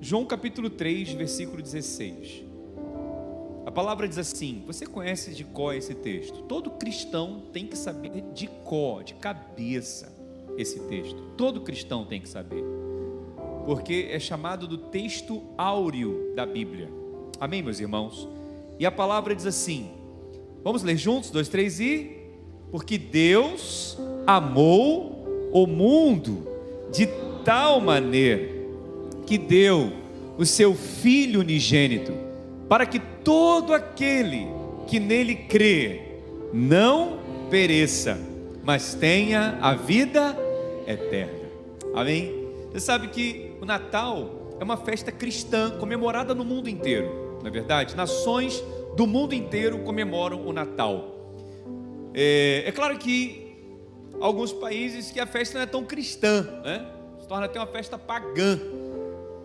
João capítulo 3, versículo 16. A palavra diz assim, você conhece de cor esse texto? Todo cristão tem que saber de cor, de cabeça, esse texto. Todo cristão tem que saber, porque é chamado do texto áureo da Bíblia. Amém, meus irmãos? E a palavra diz assim, vamos ler juntos? 2, 3 e... Porque Deus amou o mundo de tal maneira que deu o seu Filho unigênito, para que todo aquele que nele crê não pereça, mas tenha a vida eterna. Amém? Você sabe que o Natal é uma festa cristã comemorada no mundo inteiro, não é verdade? Nações do mundo inteiro comemoram o Natal. É claro que alguns países que a festa não é tão cristã, né? Se torna até uma festa pagã,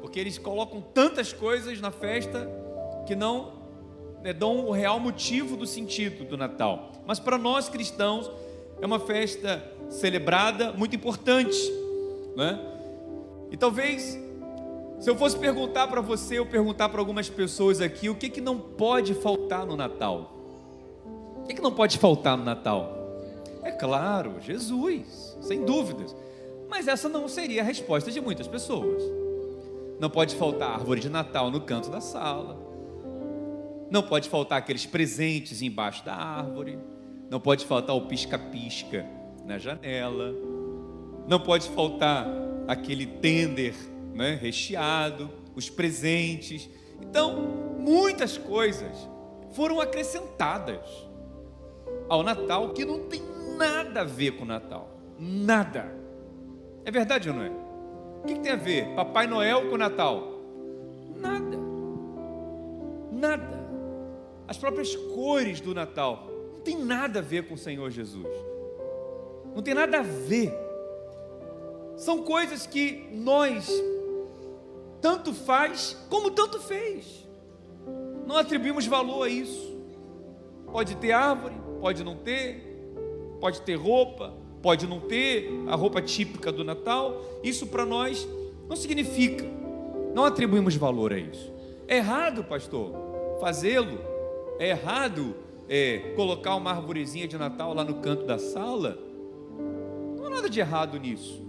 porque eles colocam tantas coisas na festa que não dão o real motivo do sentido do Natal. Mas para nós cristãos é uma festa celebrada, muito importante, né? E talvez, se eu fosse perguntar para você, ou perguntar para algumas pessoas aqui, o que não pode faltar no Natal? O que não pode faltar no Natal? É claro, Jesus, sem dúvidas. Mas essa não seria a resposta de muitas pessoas. Não pode faltar árvore de Natal no canto da sala. Não pode faltar aqueles presentes embaixo da árvore. Não pode faltar o pisca-pisca na janela. Não pode faltar aquele tender, né, recheado, os presentes. Então, muitas coisas foram acrescentadas ao Natal que não tem nada a ver com o Natal. Nada. É verdade ou não é? O que tem a ver Papai Noel com o Natal? Nada. Nada. As próprias cores do Natal não tem nada a ver com o Senhor Jesus. Não tem nada a ver. São coisas que nós tanto faz como tanto fez. Não atribuímos valor a isso. Pode ter árvore, pode não ter. Pode ter roupa, pode não ter a roupa típica do Natal. Isso para nós não significa. Não atribuímos valor a isso. É errado, pastor, fazê-lo. É errado colocar uma arvorezinha de Natal lá no canto da sala. Não há nada de errado nisso,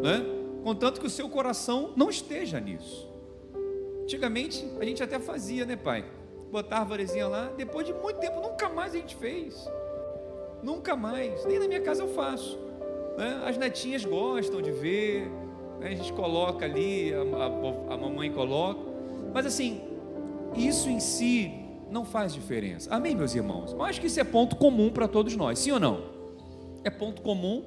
né? Contanto que o seu coração não esteja nisso. Antigamente a gente até fazia, né, pai? Botar a arvorezinha lá, depois de muito tempo nunca mais a gente fez. Nunca mais, nem na minha casa eu faço, né? As netinhas gostam de ver, né? A gente coloca ali, a mamãe coloca, mas assim, isso em si não faz diferença. Amém, meus irmãos? Eu acho que isso é ponto comum para todos nós, sim ou não? É ponto comum,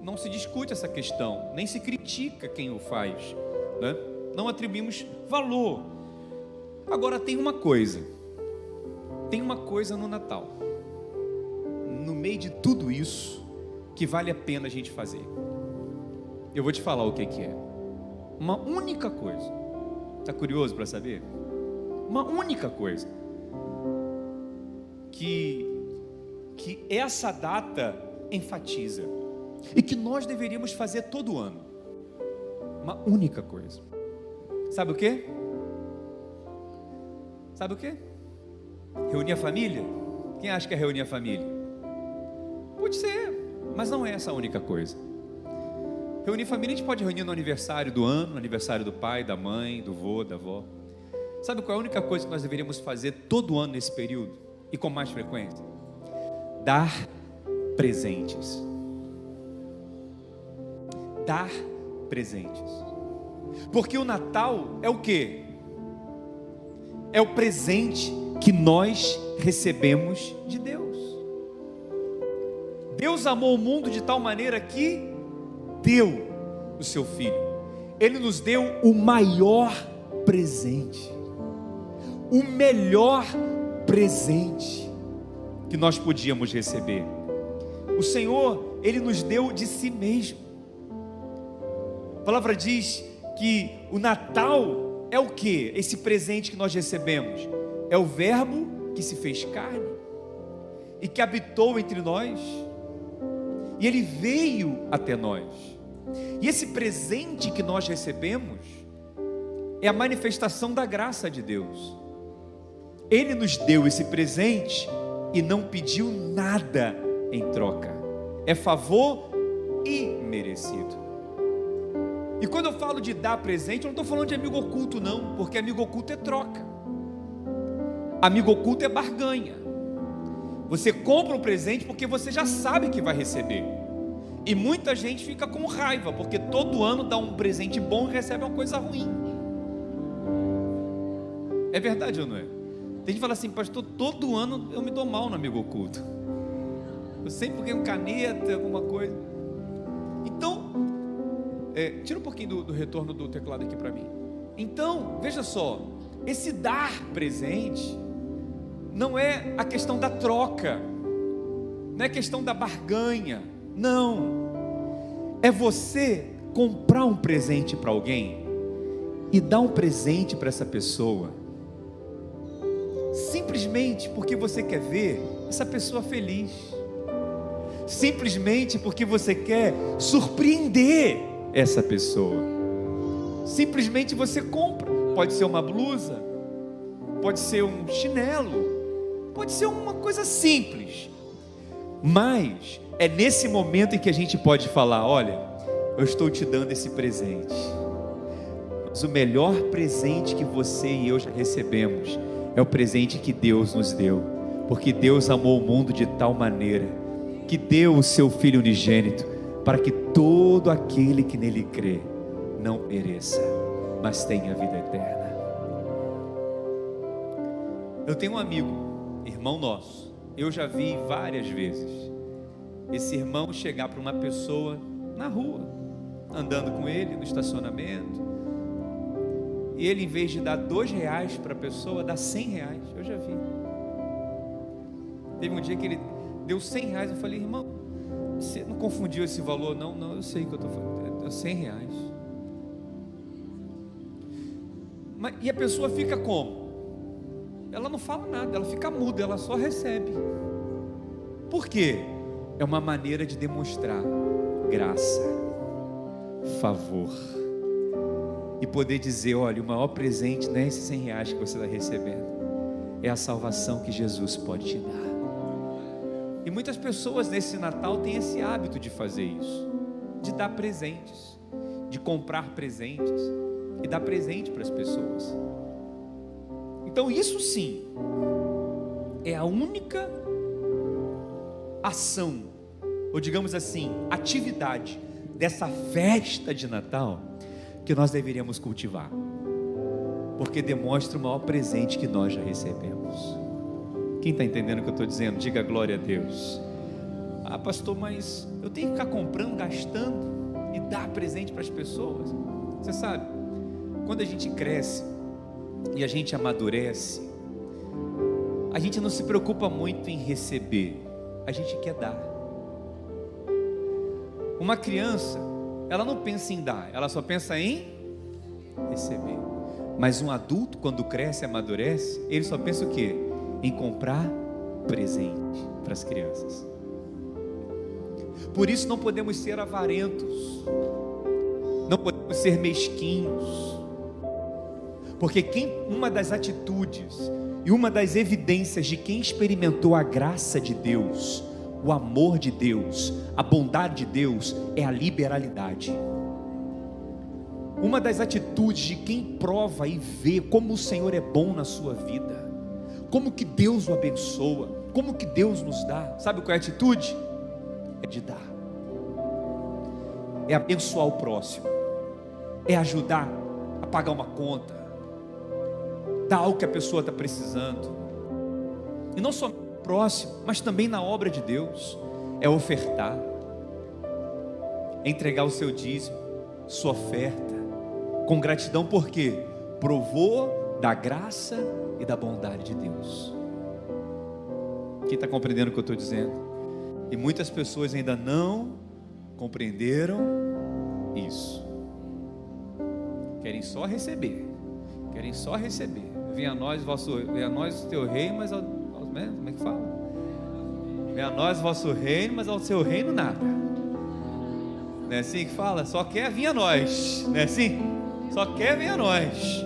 não se discute essa questão, nem se critica quem o faz, né? Não atribuímos valor. Agora tem uma coisa no Natal, no meio de tudo isso, que vale a pena a gente fazer. Eu vou te falar o que é. Uma única coisa. Está curioso para saber? Uma única coisa que essa data enfatiza e que nós deveríamos fazer todo ano. Uma única coisa. Sabe o quê? Sabe o quê? Reunir a família? Quem acha que é reunir a família? Pode ser, mas não é essa a única coisa. Reunir família a gente pode reunir no aniversário do ano, no aniversário do pai, da mãe, do vô, da avó. Sabe qual é a única coisa que nós deveríamos fazer todo ano nesse período? E com mais frequência? Dar presentes. Dar presentes. Porque o Natal é o quê? É o presente que nós recebemos de Deus. Deus amou o mundo de tal maneira que deu o seu Filho. Ele nos deu o maior presente, o melhor presente que nós podíamos receber. O Senhor, Ele nos deu de si mesmo. A palavra diz que o Natal é o que? Esse presente que nós recebemos é o Verbo que se fez carne e que habitou entre nós, e Ele veio até nós. E esse presente que nós recebemos é a manifestação da graça de Deus. Ele nos deu esse presente e não pediu nada em troca. É favor imerecido. E quando eu falo de dar presente, eu não estou falando de amigo oculto não, porque amigo oculto é troca. Amigo oculto é barganha. Você compra um presente porque você já sabe que vai receber. E muita gente fica com raiva, porque todo ano dá um presente bom e recebe uma coisa ruim. É verdade ou não é? Tem gente que fala assim, pastor, todo ano eu me dou mal no amigo oculto. Eu sempre ganho caneta, alguma coisa. Então, tira um pouquinho do retorno do teclado aqui para mim. Então, veja só, esse dar presente não é a questão da troca, não é a questão da barganha, não. É você comprar um presente para alguém e dar um presente para essa pessoa, simplesmente porque você quer ver essa pessoa feliz, simplesmente porque você quer surpreender essa pessoa. Simplesmente você compra, pode ser uma blusa, pode ser um chinelo, pode ser uma coisa simples, mas é nesse momento em que a gente pode falar, olha, eu estou te dando esse presente, mas o melhor presente que você e eu já recebemos é o presente que Deus nos deu, porque Deus amou o mundo de tal maneira que deu o seu Filho unigênito, para que todo aquele que nele crê não pereça, mas tenha vida eterna. Eu tenho um amigo, irmão nosso, eu já vi várias vezes esse irmão chegar para uma pessoa na rua, andando com ele no estacionamento, e ele, em vez de dar R$2 para a pessoa, dá R$100. Eu já vi. Teve um dia que ele deu R$100. Eu falei, irmão, você não confundiu esse valor? Não, eu sei que eu estou falando, é R$100. E a pessoa fica como? Ela não fala nada, ela fica muda, ela só recebe. Por quê? É uma maneira de demonstrar graça, favor, e poder dizer, olha, o maior presente não é esses R$100 que você está recebendo, é a salvação que Jesus pode te dar. E muitas pessoas nesse Natal têm esse hábito de fazer isso, de dar presentes, de comprar presentes e dar presente para as pessoas. Então isso sim é a única ação, ou digamos assim, atividade dessa festa de Natal que nós deveríamos cultivar, porque demonstra o maior presente que nós já recebemos. Quem está entendendo o que eu estou dizendo? Diga glória a Deus. Ah, pastor, mas eu tenho que ficar comprando, gastando e dar presente para as pessoas? Você sabe, quando a gente cresce e a gente amadurece, a gente não se preocupa muito em receber, a gente quer dar. Uma criança, ela não pensa em dar, ela só pensa em receber. Mas um adulto, quando cresce e amadurece, ele só pensa o quê? Em comprar presente para as crianças. Por isso não podemos ser avarentos, não podemos ser mesquinhos, porque uma das atitudes e uma das evidências de quem experimentou a graça de Deus, o amor de Deus, a bondade de Deus, é a liberalidade. Uma das atitudes de quem prova e vê como o Senhor é bom na sua vida, como que Deus o abençoa, como que Deus nos dá, sabe qual é a atitude? É de dar, é abençoar o próximo, é ajudar a pagar uma conta, dar algo que a pessoa está precisando, e não só no próximo, mas também na obra de Deus, é ofertar, é entregar o seu dízimo, sua oferta, com gratidão, porque provou da graça e da bondade de Deus. Quem está compreendendo o que eu estou dizendo? E muitas pessoas ainda não compreenderam isso, querem só receber, venha a nós o teu reino, mas como é que fala? Venha a nós o vosso reino, mas ao seu reino nada. Não é assim que fala? Só quer vir a nós, não é assim? Só quer vir a nós.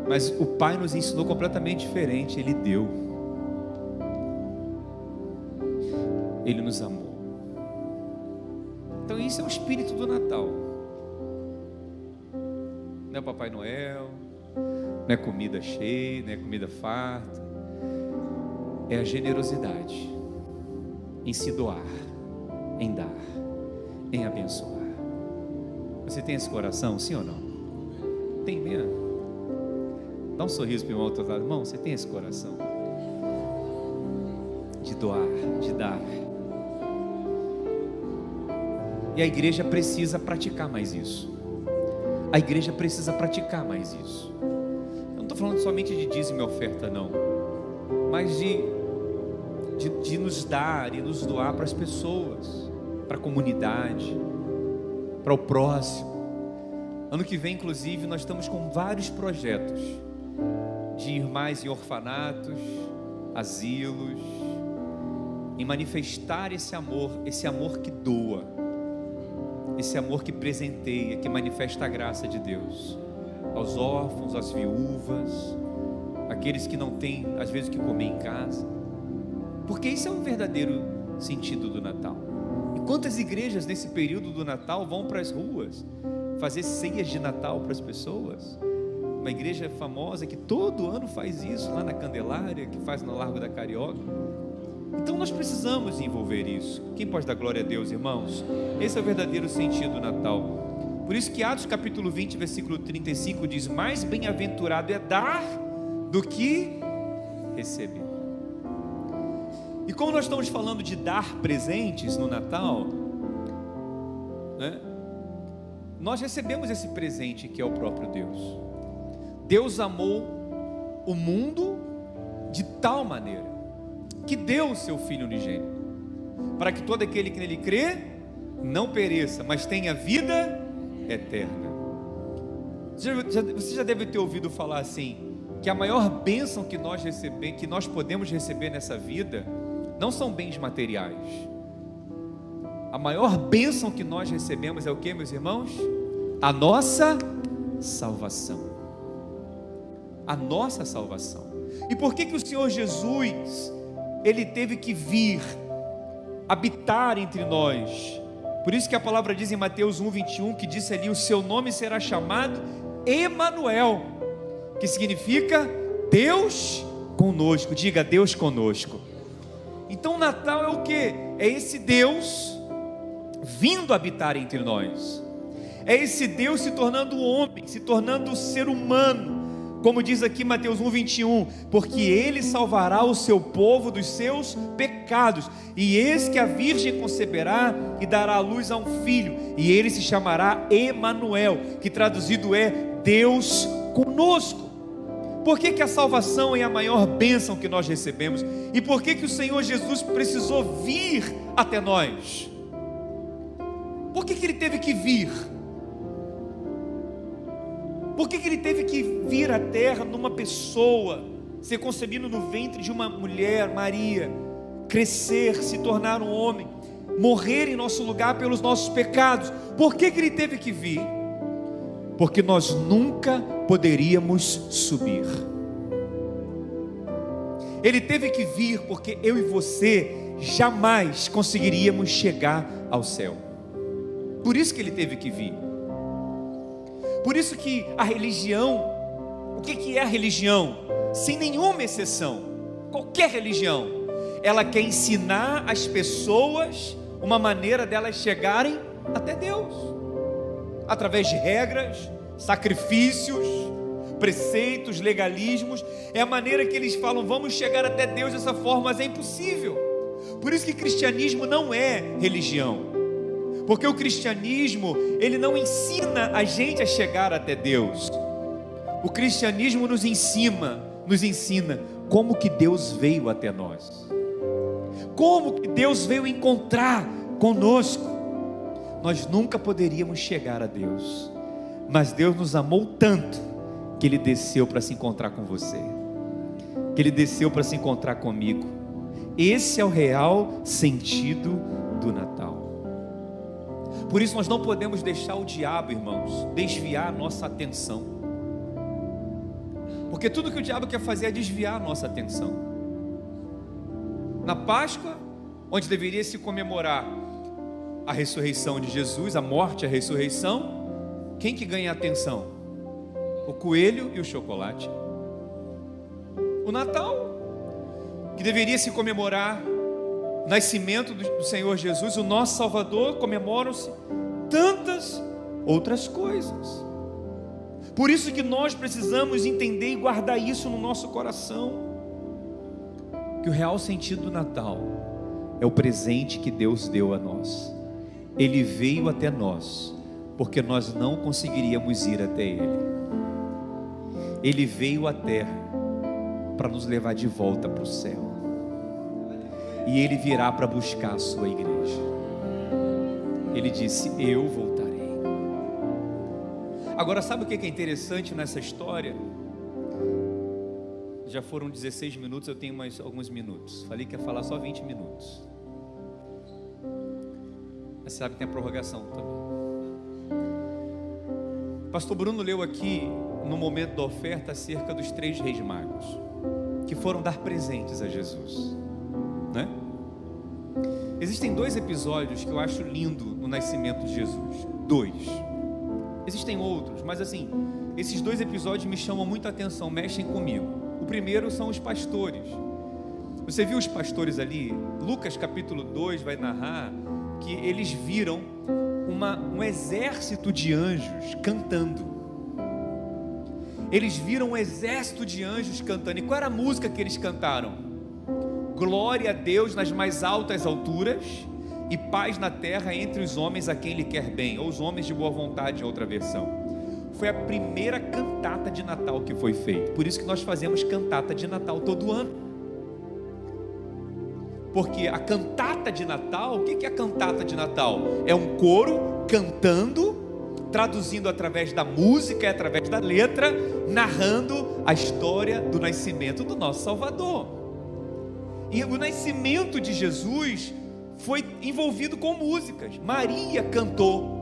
Mas o Pai nos ensinou completamente diferente. Ele deu. Ele nos amou. Então isso é o espírito do Natal. Não é Papai Noel, não é comida cheia, não é comida farta. É a generosidade em se doar, em dar, em abençoar. Você tem esse coração, sim ou não? Tem mesmo? Dá um sorriso para o irmão do outro lado. Irmão, você tem esse coração de doar, de dar. E a igreja precisa praticar mais isso. A igreja precisa praticar mais isso. Eu não estou falando somente de dízimo e oferta, não, mas de nos dar e nos doar para as pessoas, para a comunidade, para o próximo. Ano que vem, inclusive, nós estamos com vários projetos de ir mais em orfanatos, asilos, em manifestar esse amor que doa, esse amor que presenteia, que manifesta a graça de Deus aos órfãos, às viúvas, aqueles que não têm às vezes o que comer em casa, porque isso é o verdadeiro sentido do Natal. E quantas igrejas nesse período do Natal vão para as ruas fazer ceias de Natal para as pessoas? Uma igreja famosa que todo ano faz isso, lá na Candelária, que faz no Largo da Carioca. Então nós precisamos envolver isso. Quem pode dar glória a Deus, irmãos? Esse é o verdadeiro sentido do Natal. Por isso que Atos capítulo 20, versículo 35 diz: mais bem-aventurado é dar do que receber. E como nós estamos falando de dar presentes no Natal, né? Nós recebemos esse presente que é o próprio Deus. Deus amou o mundo de tal maneira que deu o seu Filho unigênito, para que todo aquele que nele crê não pereça, mas tenha vida eterna. Você já deve ter ouvido falar assim, que a maior bênção que nós recebemos, que nós podemos receber nessa vida, não são bens materiais. A maior bênção que nós recebemos é o que, meus irmãos? A nossa salvação. A nossa salvação. E por que o Senhor Jesus, Ele teve que vir habitar entre nós? Por isso que a palavra diz em Mateus 1:21, que disse ali: o seu nome será chamado Emanuel, que significa Deus conosco. Diga: Deus conosco. Então o Natal é o que? É esse Deus vindo habitar entre nós. É esse Deus se tornando homem, se tornando ser humano. Como diz aqui Mateus 1:21, porque Ele salvará o seu povo dos seus pecados, e eis que a virgem conceberá e dará à luz a um filho, e ele se chamará Emanuel, que traduzido é Deus conosco. Por que a salvação é a maior bênção que nós recebemos? E por que o Senhor Jesus precisou vir até nós? Por que Ele teve que vir? Por que Ele teve que vir à terra numa pessoa, ser concebido no ventre de uma mulher, Maria, crescer, se tornar um homem, morrer em nosso lugar pelos nossos pecados? Por que Ele teve que vir? Porque nós nunca poderíamos subir. Ele teve que vir porque eu e você jamais conseguiríamos chegar ao céu. Por isso que Ele teve que vir. Por isso que a religião, o que é a religião? Sem nenhuma exceção, qualquer religião, ela quer ensinar às pessoas uma maneira delas chegarem até Deus, através de regras, sacrifícios, preceitos, legalismos. É a maneira que eles falam: vamos chegar até Deus dessa forma, mas é impossível. Por isso que cristianismo não é religião. Porque o cristianismo, ele não ensina a gente a chegar até Deus. O cristianismo nos ensina como que Deus veio até nós, como que Deus veio encontrar conosco. Nós nunca poderíamos chegar a Deus, mas Deus nos amou tanto que Ele desceu para se encontrar com você, que Ele desceu para se encontrar comigo. Esse é o real sentido do Natal. Por isso nós não podemos deixar o diabo, irmãos, desviar a nossa atenção. Porque tudo que o diabo quer fazer é desviar a nossa atenção. Na Páscoa, onde deveria se comemorar a ressurreição de Jesus, a morte e a ressurreição, quem que ganha a atenção? O coelho e o chocolate. O Natal, que deveria se comemorar o nascimento do Senhor Jesus, o nosso Salvador, comemoram-se tantas outras coisas. Por isso que nós precisamos entender e guardar isso no nosso coração, que o real sentido do Natal é o presente que Deus deu a nós. Ele veio até nós, porque nós não conseguiríamos ir até Ele. Ele veio à terra para nos levar de volta para o céu, e Ele virá para buscar a sua igreja. Ele disse: eu voltarei. Agora, sabe o que é interessante nessa história? Já foram 16 minutos, eu tenho mais alguns minutos. Falei que ia falar só 20 minutos. Mas sabe que tem a prorrogação também. Pastor Bruno leu aqui, no momento da oferta, acerca dos 3 reis magos, que foram dar presentes a Jesus, né? Existem 2 episódios que eu acho lindo no nascimento de Jesus. 2. Existem outros, mas assim, esses 2 episódios me chamam muita atenção, mexem comigo. O primeiro são os pastores. Você viu os pastores ali? Lucas capítulo 2 vai narrar que eles viram um exército de anjos cantando. Eles viram um exército de anjos cantando. E qual era a música que eles cantaram? Glória a Deus nas mais altas alturas e paz na terra entre os homens a quem Ele quer bem, ou os homens de boa vontade, em outra versão. Foi a primeira cantata de Natal que foi feita. Por isso que nós fazemos cantata de Natal todo ano. Porque a cantata de Natal, o que é a cantata de Natal? É um coro cantando, traduzindo através da música e através da letra, narrando a história do nascimento do nosso Salvador. E o nascimento de Jesus foi envolvido com músicas. Maria cantou.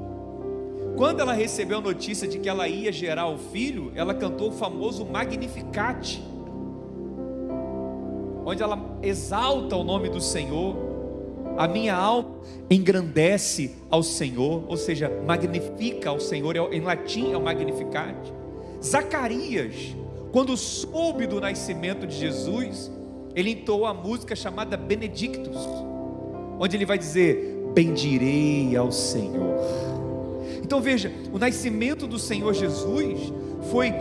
Quando ela recebeu a notícia de que ela ia gerar o filho, ela cantou o famoso Magnificat, onde ela exalta o nome do Senhor. A minha alma engrandece ao Senhor, ou seja, magnifica ao Senhor, em latim é o Magnificat. Zacarias, quando soube do nascimento de Jesus, ele entoou a música chamada Benedictus, onde ele vai dizer: bendirei ao Senhor. Então veja, o nascimento do Senhor Jesus foi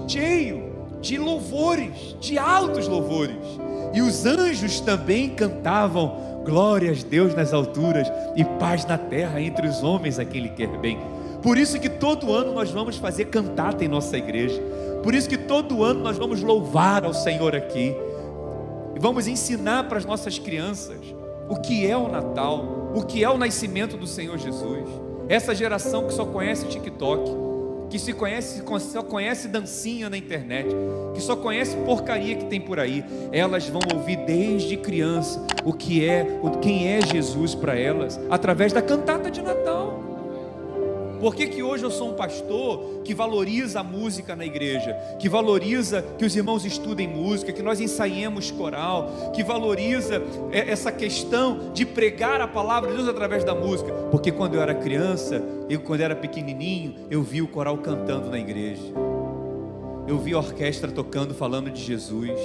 cheio de louvores, de altos louvores, e os anjos também cantavam: glórias a Deus nas alturas e paz na terra entre os homens a quem Ele quer bem. Por isso que todo ano nós vamos fazer cantata em nossa igreja, por isso que todo ano nós vamos louvar ao Senhor aqui, e vamos ensinar para as nossas crianças o que é o Natal, o que é o nascimento do Senhor Jesus. Essa geração que só conhece TikTok, que só conhece dancinha na internet, que só conhece porcaria que tem por aí, elas vão ouvir desde criança quem é Jesus para elas, através da cantata de Natal. Por que hoje eu sou um pastor que valoriza a música na igreja, que valoriza que os irmãos estudem música, que nós ensaiemos coral, que valoriza essa questão de pregar a palavra de Deus através da música? Porque quando eu era criança, quando eu era pequenininho, eu vi o coral cantando na igreja, eu vi a orquestra tocando, falando de Jesus.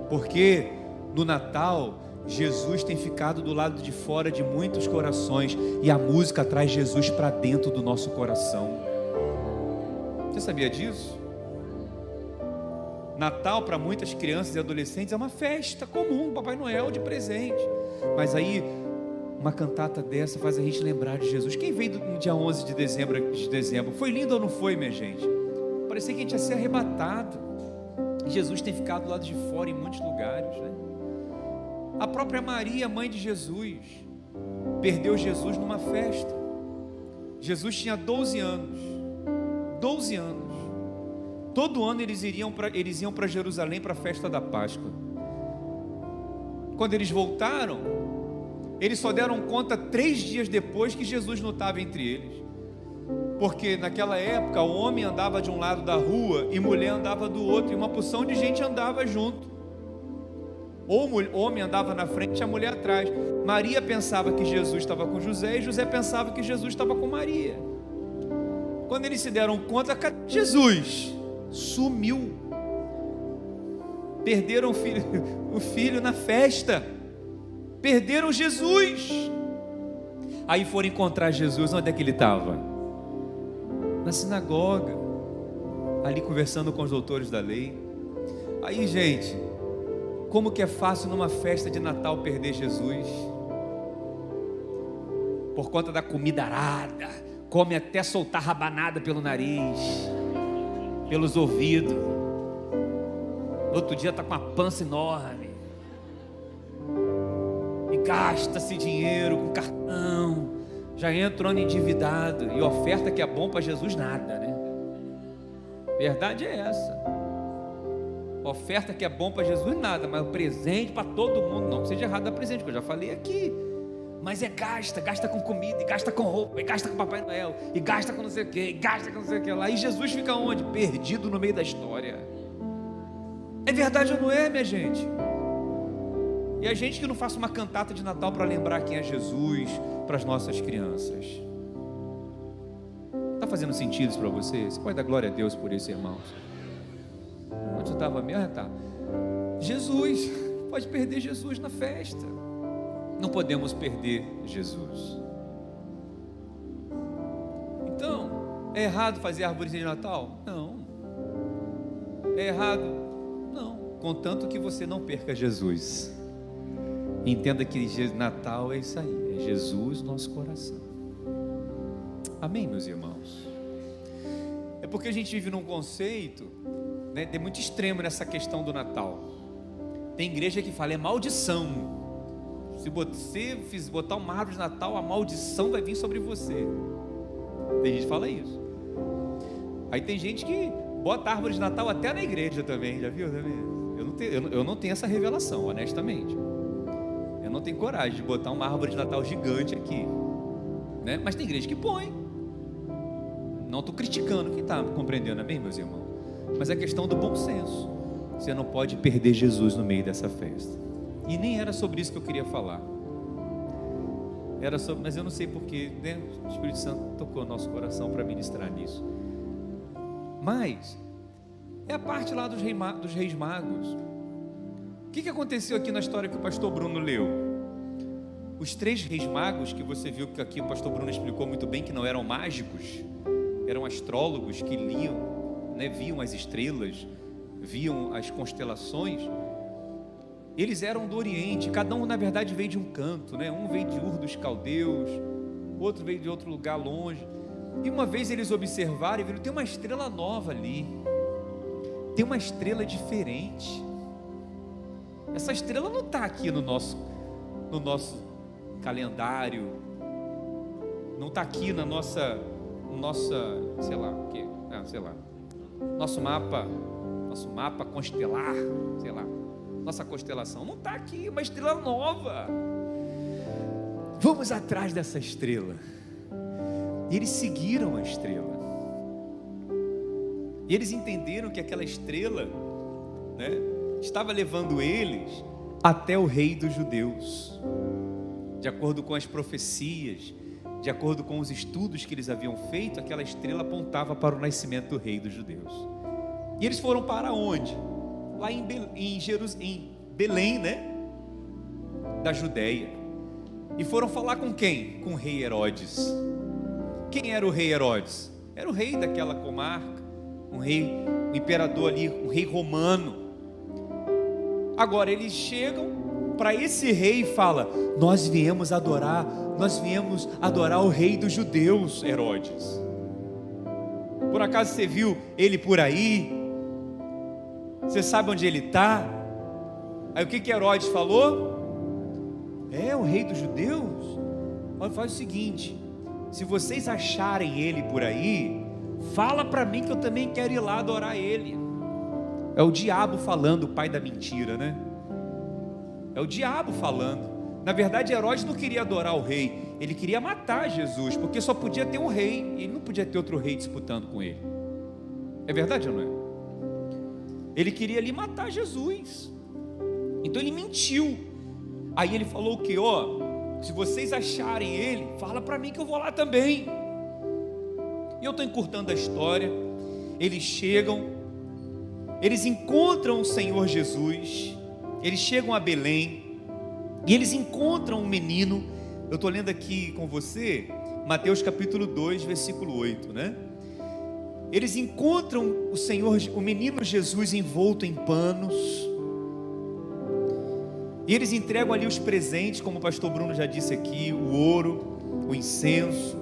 Porque no Natal, Jesus tem ficado do lado de fora de muitos corações, e a música traz Jesus para dentro do nosso coração. Você sabia disso? Natal para muitas crianças e adolescentes é uma festa comum, Papai Noel de presente. Mas aí uma cantata dessa faz a gente lembrar de Jesus. Quem veio no dia 11 de dezembro? Foi lindo ou não foi, minha gente? Parecia que a gente ia ser arrebatado. Jesus tem ficado do lado de fora em muitos lugares, né? A própria Maria, mãe de Jesus, perdeu Jesus numa festa. Jesus tinha 12 anos. 12 anos. Todo ano eles iam para Jerusalém para a festa da Páscoa. Quando eles voltaram, eles só deram conta 3 dias depois que Jesus não estava entre eles. Porque naquela época o homem andava de um lado da rua e mulher andava do outro, e uma porção de gente andava junto. Ou o homem andava na frente e a mulher atrás. Maria pensava que Jesus estava com José e José pensava que Jesus estava com Maria. Quando eles se deram conta, cadê Jesus? Sumiu. Perderam o filho na festa. Perderam Jesus. Aí foram encontrar Jesus. Onde é que ele estava? Na sinagoga, ali conversando com os doutores da lei. Aí, gente, como que é fácil numa festa de Natal perder Jesus? Por conta da comida arada, come até soltar rabanada pelo nariz, pelos ouvidos. No outro dia está com a pança enorme. E gasta-se dinheiro com cartão. Já entra ano endividado. E oferta que é bom para Jesus, nada, né? Verdade é essa. Oferta que é bom para Jesus, nada. Mas o presente para todo mundo, não que seja errado dar presente, que eu já falei aqui. Mas gasta com comida, e gasta com roupa, e gasta com Papai Noel, e gasta com não sei o que, e gasta com não sei o que lá. E Jesus fica onde? Perdido no meio da história. É verdade ou não é, minha gente? E a gente que não faça uma cantata de Natal para lembrar quem é Jesus para as nossas crianças. Está fazendo sentido isso para você? Você pode dar glória a Deus por isso, irmãos? Onde eu estava mesmo? Tá. Jesus, pode perder Jesus na festa. Não podemos perder Jesus. Então, é errado fazer árvore de Natal? Não. É errado? Não. Contanto que você não perca Jesus. Entenda que Natal é isso aí, é Jesus no nosso coração. Amém, meus irmãos? É porque a gente vive num conceito, né, de muito extremo nessa questão do Natal. Tem igreja que fala, é maldição. Se você botar uma árvore de Natal, a maldição vai vir sobre você. Tem gente que fala isso. Aí tem gente que bota árvore de Natal até na igreja também, já viu? Eu não tenho essa revelação, honestamente. Eu não tenho coragem de botar uma árvore de Natal gigante aqui, né? Mas tem igreja que põe. Não estou criticando quem está compreendendo, amém, meus irmãos? Mas é questão do bom senso. Você não pode perder Jesus no meio dessa festa. E nem era sobre isso que eu queria falar. Era sobre, mas eu não sei porquê, né? O Espírito Santo tocou nosso coração para ministrar nisso. Mas é a parte lá dos reis magos. O que aconteceu aqui na história que o pastor Bruno leu? Os 3 reis magos, que você viu que aqui o pastor Bruno explicou muito bem que não eram mágicos, eram astrólogos que liam, né, viam as estrelas, viam as constelações. Eles eram do Oriente, cada um na verdade veio de um canto, né? Um veio de Ur dos Caldeus, outro veio de outro lugar longe. E uma vez eles observaram e viram, tem uma estrela nova ali, tem uma estrela diferente. Essa estrela não está aqui no nosso calendário, não está aqui na nossa, sei lá, o quê? Sei lá, nosso mapa constelar, sei lá, nossa constelação, não está aqui, uma estrela nova. Vamos atrás dessa estrela. E eles seguiram a estrela. E eles entenderam que aquela estrela, né, estava levando eles até o rei dos judeus. De acordo com as profecias, de acordo com os estudos que eles haviam feito, aquela estrela apontava para o nascimento do rei dos judeus. E eles foram para onde? Lá em Belém, né? Da Judéia. E foram falar com quem? Com o rei Herodes. Quem era o rei Herodes? Era o rei daquela comarca, um imperador ali, um rei romano. Agora eles chegam para esse rei e falam: nós viemos adorar o rei dos judeus, Herodes. Por acaso você viu ele por aí? Você sabe onde ele está? Aí o que Herodes falou? É o rei dos judeus? Olha, faz o seguinte: se vocês acharem ele por aí, fala para mim que eu também quero ir lá adorar ele. É o diabo falando, o pai da mentira, né? É o diabo falando. Na verdade, Herodes não queria adorar o rei, ele queria matar Jesus, porque só podia ter um rei, e ele não podia ter outro rei disputando com ele. É verdade ou não é? Ele queria ali matar Jesus. Então ele mentiu. Aí ele falou o quê? Se vocês acharem ele, fala para mim que eu vou lá também. E eu estou encurtando a história. Eles chegam, eles encontram o Senhor Jesus, eles chegam a Belém, e eles encontram um menino. Eu estou lendo aqui com você, Mateus capítulo 2, versículo 8, né? Eles encontram o Senhor, o menino Jesus envolto em panos, e eles entregam ali os presentes, como o pastor Bruno já disse aqui, o ouro, o incenso,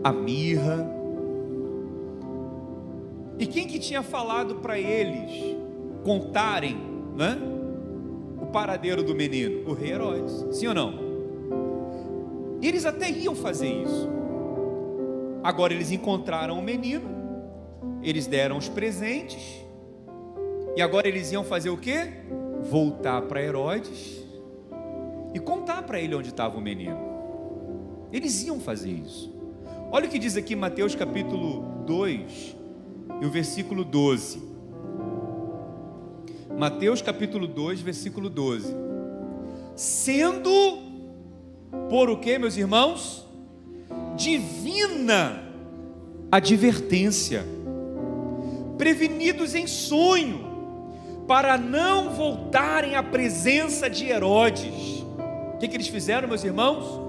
a mirra. E quem que tinha falado para eles contarem, né, o paradeiro do menino? O rei Herodes, sim ou não? E eles até iam fazer isso. Agora eles encontraram o menino, eles deram os presentes, e agora eles iam fazer o quê? Voltar para Herodes e contar para ele onde estava o menino. Eles iam fazer isso. Olha o que diz aqui Mateus capítulo 2 e o versículo 12. Mateus capítulo 2, versículo 12. Sendo por o que, meus irmãos? Divina advertência, prevenidos em sonho, para não voltarem à presença de Herodes. O que eles fizeram, meus irmãos?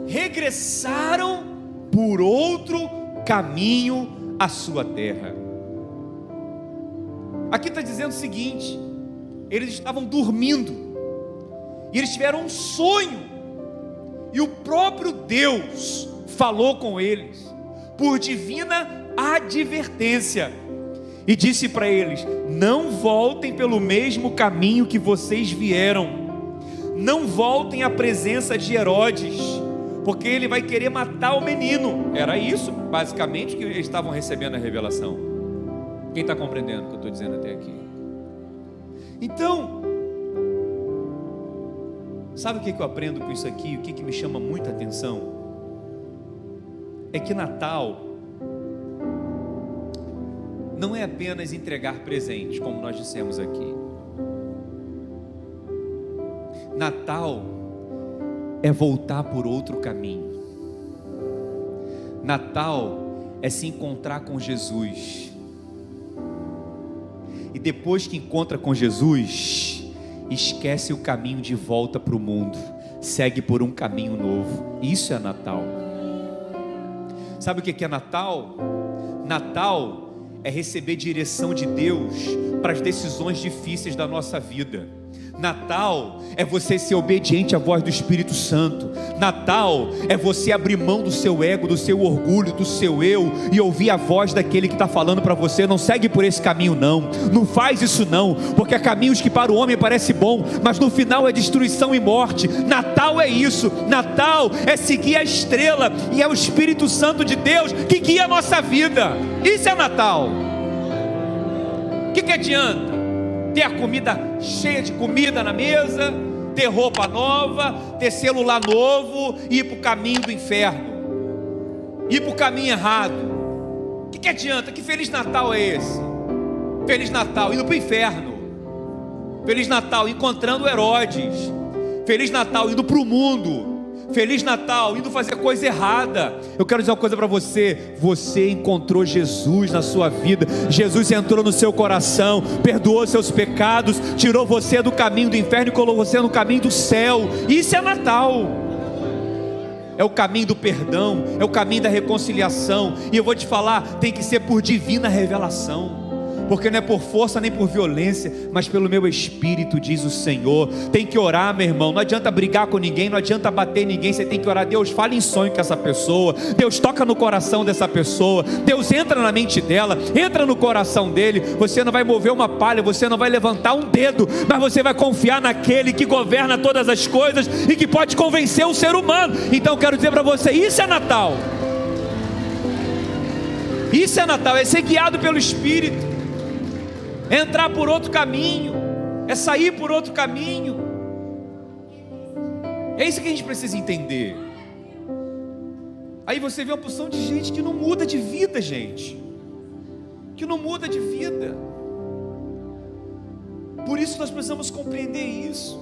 Regressaram por outro caminho à sua terra. Aqui está dizendo o seguinte: eles estavam dormindo, e eles tiveram um sonho, e o próprio Deus falou com eles, por divina advertência, e disse para eles: não voltem pelo mesmo caminho que vocês vieram, não voltem à presença de Herodes, porque ele vai querer matar o menino. Era isso basicamente que eles estavam recebendo a revelação. Quem está compreendendo o que eu estou dizendo até aqui? Então, sabe o que eu aprendo com isso aqui? O que me chama muita atenção? É que Natal não é apenas entregar presentes, como nós dissemos aqui. Natal é voltar por outro caminho. Natal é se encontrar com Jesus. E depois que encontra com Jesus, esquece o caminho de volta para o mundo, segue por um caminho novo. Isso é Natal. Sabe o que é Natal? Natal é receber direção de Deus para as decisões difíceis da nossa vida. Natal é você ser obediente à voz do Espírito Santo. Natal é você abrir mão do seu ego, do seu orgulho, do seu eu, e ouvir a voz daquele que está falando para você: não segue por esse caminho não, não faz isso não, porque há caminhos que para o homem parece bom, mas no final é destruição e morte. Natal é isso. Natal é seguir a estrela, e é o Espírito Santo de Deus que guia a nossa vida. Isso é Natal. O que adianta ter a comida cheia de comida na mesa, ter roupa nova, ter celular novo, e ir para o caminho do inferno, ir para o caminho errado? O que adianta? Que Feliz Natal é esse? Feliz Natal indo para o inferno, Feliz Natal encontrando Herodes, Feliz Natal indo para o mundo, Feliz Natal indo fazer coisa errada. Eu quero dizer uma coisa para você: você encontrou Jesus na sua vida, Jesus entrou no seu coração, perdoou seus pecados, tirou você do caminho do inferno e colocou você no caminho do céu. Isso é Natal. É o caminho do perdão, é o caminho da reconciliação. E eu vou te falar, tem que ser por divina revelação, porque não é por força nem por violência, mas pelo meu Espírito, diz o Senhor. Tem que orar, meu irmão. Não adianta brigar com ninguém, não adianta bater em ninguém. Você tem que orar. Deus, fala em sonho com essa pessoa, Deus toca no coração dessa pessoa, Deus entra na mente dela, entra no coração dele. Você não vai mover uma palha, você não vai levantar um dedo, mas você vai confiar naquele que governa todas as coisas e que pode convencer o ser humano. Então eu quero dizer para você: isso é Natal. Isso é Natal, é ser guiado pelo Espírito, é entrar por outro caminho, é sair por outro caminho. É isso que a gente precisa entender. Aí você vê uma porção de gente que não muda de vida, gente. Que não muda de vida. Por isso nós precisamos compreender isso.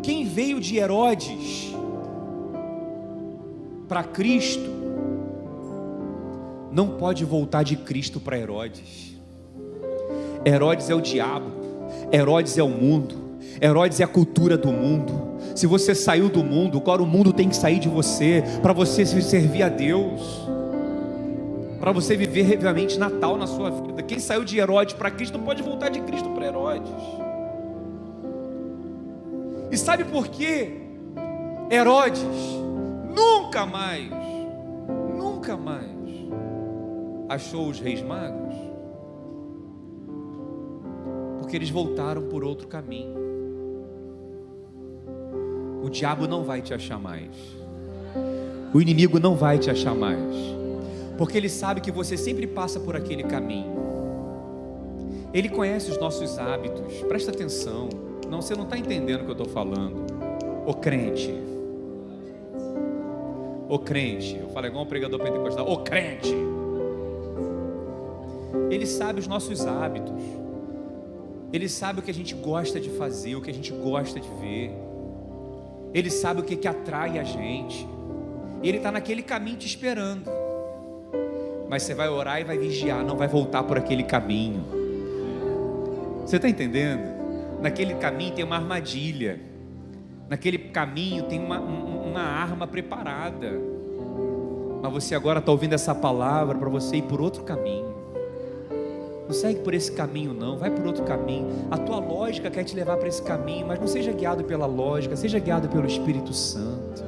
Quem veio de Herodes para Cristo, não pode voltar de Cristo para Herodes. Herodes é o diabo, Herodes é o mundo, Herodes é a cultura do mundo. Se você saiu do mundo, agora o mundo tem que sair de você, para você servir a Deus, para você viver realmente Natal na sua vida. Quem saiu de Herodes para Cristo não pode voltar de Cristo para Herodes. E sabe por quê? Herodes nunca mais achou os reis magos, porque eles voltaram por outro caminho. O diabo não vai te achar mais, o inimigo não vai te achar mais, porque ele sabe que você sempre passa por aquele caminho. Ele conhece os nossos hábitos. Presta atenção. Não, você não está entendendo o que eu estou falando. Ô crente, eu falo igual um pregador pentecostal. Ô crente, ele sabe os nossos hábitos, ele sabe o que a gente gosta de fazer, o que a gente gosta de ver, ele sabe o que atrai a gente, e ele está naquele caminho te esperando. Mas você vai orar e vai vigiar, não vai voltar por aquele caminho. Você está entendendo? Naquele caminho tem uma armadilha, naquele caminho tem uma arma preparada, mas você agora está ouvindo essa palavra para você ir por outro caminho. Não segue por esse caminho não, vai por outro caminho. A tua lógica quer te levar para esse caminho, mas não seja guiado pela lógica, seja guiado pelo Espírito Santo.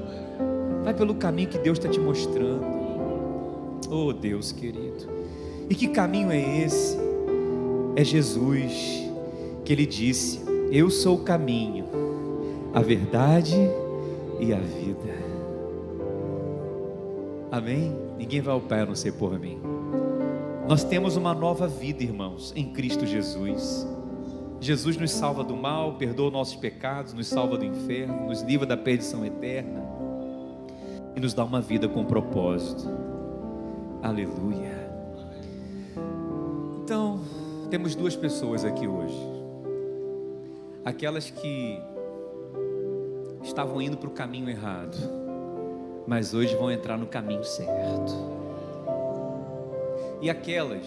Vai pelo caminho que Deus está te mostrando. Oh Deus querido, e que caminho é esse? É Jesus, que Ele disse: eu sou o caminho, a verdade e a vida. Amém? Ninguém vai ao Pai a não ser por mim. Nós temos uma nova vida, irmãos, em Cristo Jesus. Jesus nos salva do mal, perdoa nossos pecados, nos salva do inferno, nos livra da perdição eterna e nos dá uma vida com propósito. Aleluia. Então, temos duas pessoas aqui hoje. Aquelas que estavam indo para o caminho errado, mas hoje vão entrar no caminho certo. E aquelas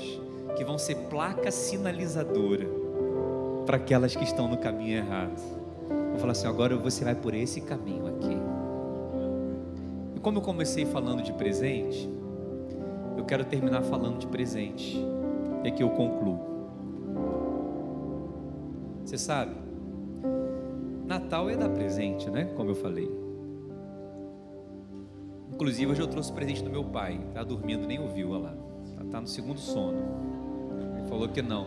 que vão ser placa sinalizadora para aquelas que estão no caminho errado. Vou falar assim: agora você vai por esse caminho aqui. E como eu comecei falando de presente, eu quero terminar falando de presente, e aqui eu concluo. Você sabe, Natal é dar presente, né? Como eu falei. Inclusive hoje eu trouxe o presente do meu pai. Está dormindo, nem ouviu, olha lá. Está no segundo sono. Ele falou que não.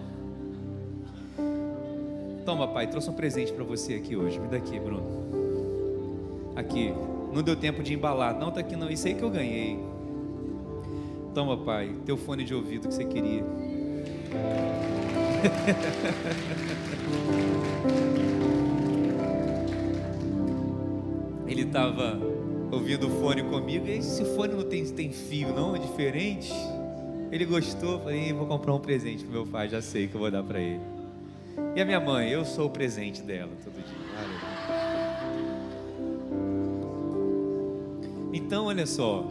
Toma, pai, trouxe um presente para você aqui hoje. Me dá aqui, Bruno. Aqui. Não deu tempo de embalar. Não, tá aqui não. Isso aí que eu ganhei. Toma, pai, teu fone de ouvido que você queria. Ele estava ouvindo o fone comigo. E esse fone não tem fio não? É diferente. Ele gostou. Falei: vou comprar um presente pro meu pai. Já sei que eu vou dar para ele. E a minha mãe? Eu sou o presente dela todo dia. Então olha só,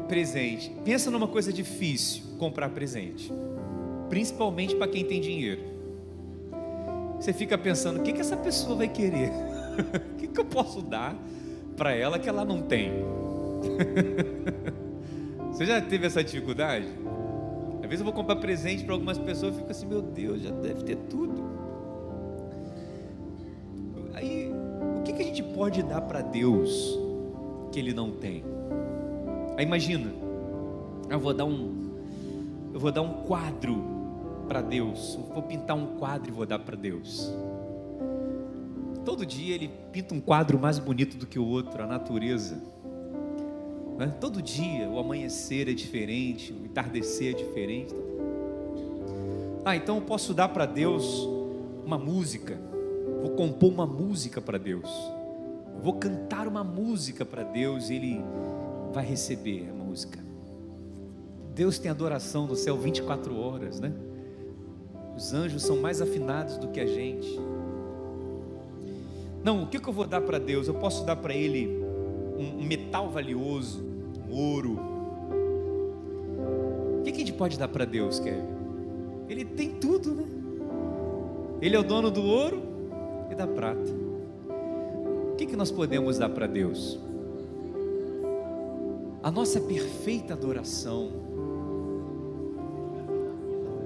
presente. Pensa numa coisa difícil, comprar presente, principalmente para quem tem dinheiro. Você fica pensando: o que essa pessoa vai querer? O que eu posso dar para ela que ela não tem? Você já teve essa dificuldade? Às vezes eu vou comprar presente para algumas pessoas e fico assim: meu Deus, já deve ter tudo. Aí, o que a gente pode dar para Deus que Ele não tem? Aí imagina, eu vou dar um quadro para Deus, eu vou pintar um quadro e vou dar para Deus. Todo dia Ele pinta um quadro mais bonito do que o outro, a natureza. Todo dia o amanhecer é diferente, o entardecer é diferente. Então eu posso dar para Deus uma música. Vou compor uma música para Deus. Eu vou cantar uma música para Deus e Ele vai receber a música. Deus tem adoração no céu 24 horas, né? Os anjos são mais afinados do que a gente. Não, o que eu vou dar para Deus? Eu posso dar para Ele um metal valioso, um ouro. O que a gente pode dar para Deus, Kevin? Ele tem tudo, né? Ele é o dono do ouro e da prata. O que nós podemos dar para Deus? A nossa perfeita adoração.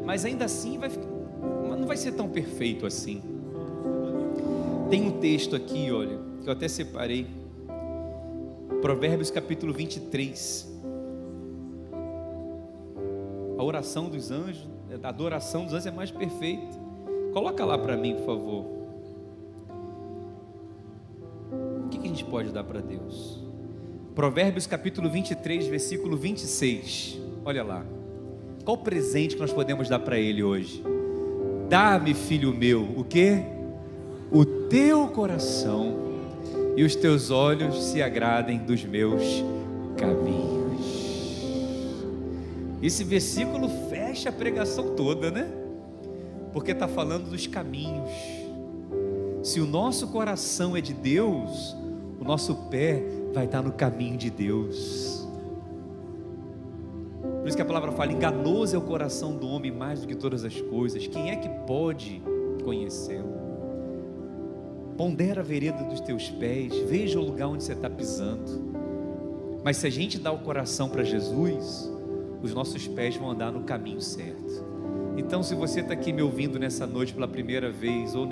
Mas ainda assim não vai ser tão perfeito assim. Tem um texto aqui, olha, que eu até separei. Provérbios capítulo 23. A oração dos anjos, a adoração dos anjos é mais perfeita. Coloca lá para mim, por favor. O que a gente pode dar para Deus? Provérbios capítulo 23, versículo 26. Olha lá. Qual o presente que nós podemos dar para Ele hoje? Dá-me, filho meu, o quê? O teu coração e os teus olhos se agradem dos meus caminhos. Esse versículo fecha a pregação toda, né? Porque está falando dos caminhos. Se o nosso coração é de Deus, o nosso pé vai estar no caminho de Deus. Por isso que a palavra fala: enganoso é o coração do homem mais do que todas as coisas. Quem é que pode conhecê-lo? Pondera a vereda dos teus pés, veja o lugar onde você está pisando. Mas se a gente dá o coração para Jesus, os nossos pés vão andar no caminho certo. Então, se você está aqui me ouvindo nessa noite pela primeira vez, ou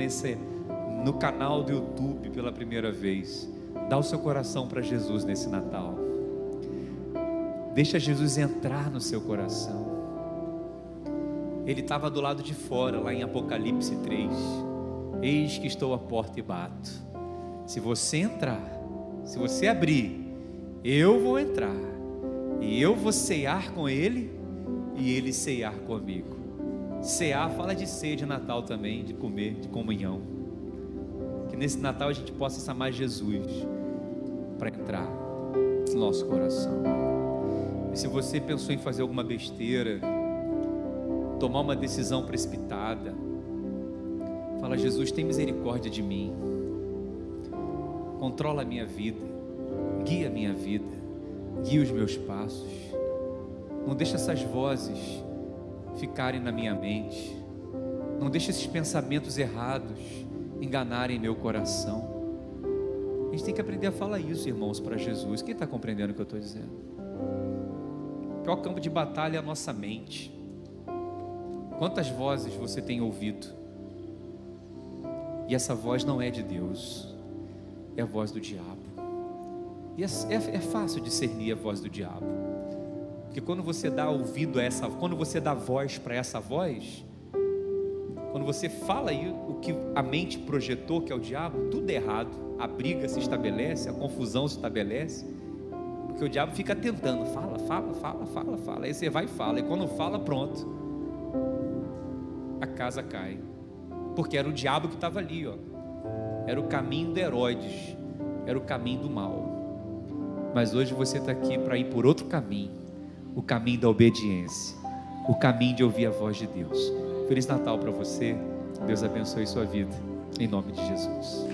no canal do YouTube pela primeira vez, dá o seu coração para Jesus nesse Natal. Deixa Jesus entrar no seu coração. Ele estava do lado de fora, lá em Apocalipse 3. Eis que estou à porta e bato. Se você entrar, se você abrir, eu vou entrar, e eu vou cear com Ele, e Ele cear comigo. Cear fala de ceia de Natal também, de comer, de comunhão. Que nesse Natal a gente possa chamar Jesus para entrar no nosso coração. E se você pensou em fazer alguma besteira, tomar uma decisão precipitada, fala: Jesus, tem misericórdia de mim, controla a minha vida, guia a minha vida, guia os meus passos, não deixa essas vozes ficarem na minha mente, não deixa esses pensamentos errados enganarem meu coração. A gente tem que aprender a falar isso, irmãos, para Jesus. Quem está compreendendo o que eu estou dizendo? O pior campo de batalha é a nossa mente. Quantas vozes você tem ouvido? E essa voz não é de Deus, é a voz do diabo. E é fácil discernir a voz do diabo, porque quando você dá ouvido a essa, quando você dá voz para essa voz, quando você fala aí o que a mente projetou, que é o diabo, tudo é errado. A briga se estabelece, a confusão se estabelece, porque o diabo fica tentando, fala, aí você vai e fala, e quando fala, pronto, a casa cai. Porque era o diabo que estava ali, ó. Era o caminho de Herodes, era o caminho do mal. Mas hoje você está aqui para ir por outro caminho, o caminho da obediência, o caminho de ouvir a voz de Deus. Feliz Natal para você. Deus abençoe sua vida, em nome de Jesus.